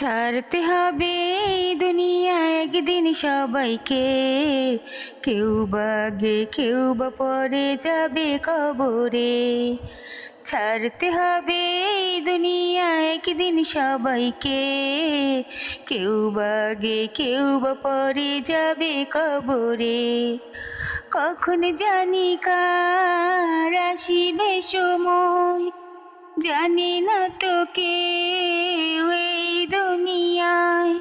ছাড়তে হবে এই দুনিয়া একদিন সবাইকে। কেউ বা আগে কেউ বা পরে যাবে কবরে। ছাড়তে হবে এই দুনিয়া একদিন সবাইকে। কেউ বা আগে কেউ বা পরে যাবে কবরে। কখন জানি কার আসিবে সময়, জানি না তো কেউ এই দুনিয়ায়।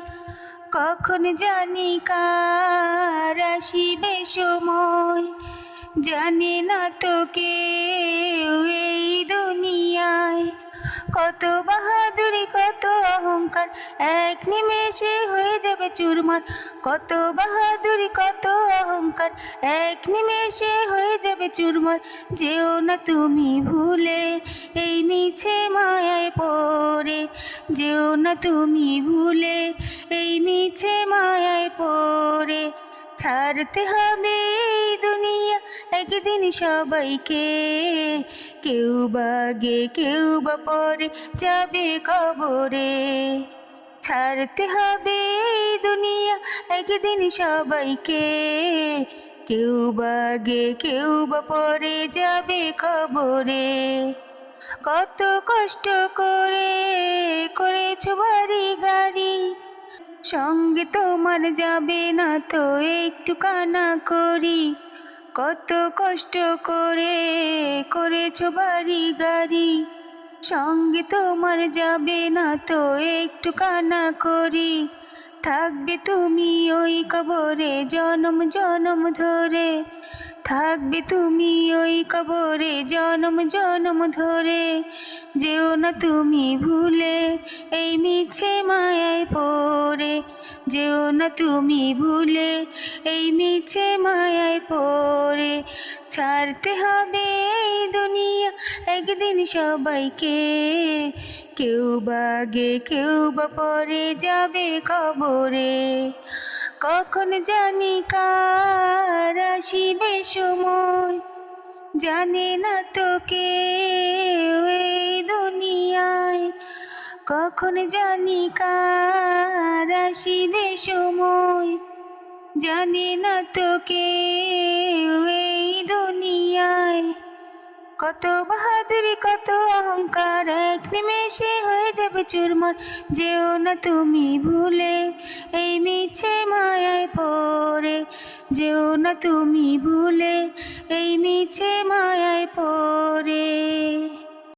কখন জানি কার আসিবে সময়, জানি না তো কেউ এই দুনিয়ায়। কত বাহাদুরি কত অহংকার এক নিমেষে হয়ে যাবে চুরমার। কত বাহাদুরি কত অহংকার এক নিমেষে হয়ে যাবে চুরমার। যেও না তুমি ভুলে এই মিছে মায়ায় পড়ে। যেও না তুমি ভুলে এই মিছে মায়ায় পড়ে। ছাড়তে হবে এই দুনিয়া একদিন সবাইকে। কেউ বা আগে কেউ বা পরে যাবে কবরে। ছাড়তে হবে এই দুনিয়া একদিন সবাইকে। কেউ বা আগে কেউ বা পরে যাবে কবরে। কত কষ্ট করে করেছো বাড়ি গাড়ি, সঙ্গে তোমার যাবে না তো একটু কানা করি। কত কষ্ট করে করেছো বাড়ি গাড়ি, সঙ্গে তোমার যাবে না তো একটু কানা করি। থাকবে তুমি ওই কবরে জনম জনম ধরে। থাকবে তুমি ওই কবরে জনম জনম ধরে। যেও না তুমি ভুলে এই মিছে মায়ায় পড়ে। যেও না তুমি ভুলে এই মিছে মায়ায় পড়ে। ছাড়তে হবে এই দুনিয়া একদিন সবাইকে। কেউ বা আগে কেউ বা পরে যাবে কবরে। কখন জানি কার আসিবে সময়, জানে না তো কেউ এই দুনিয়ায়। কখন জানি কার আসিবে সময়, জানে না তো কেউ এই দুনিয়ায়। কত বাহাদুরি কত অহংকার এক নিমেষে হয়ে যাবে চুরমার। যেও না তুমি ভুলে এই মিছে মায়ায় পড়ে। যেও না তুমি ভুলে এই মিছে মায়ায় পড়ে।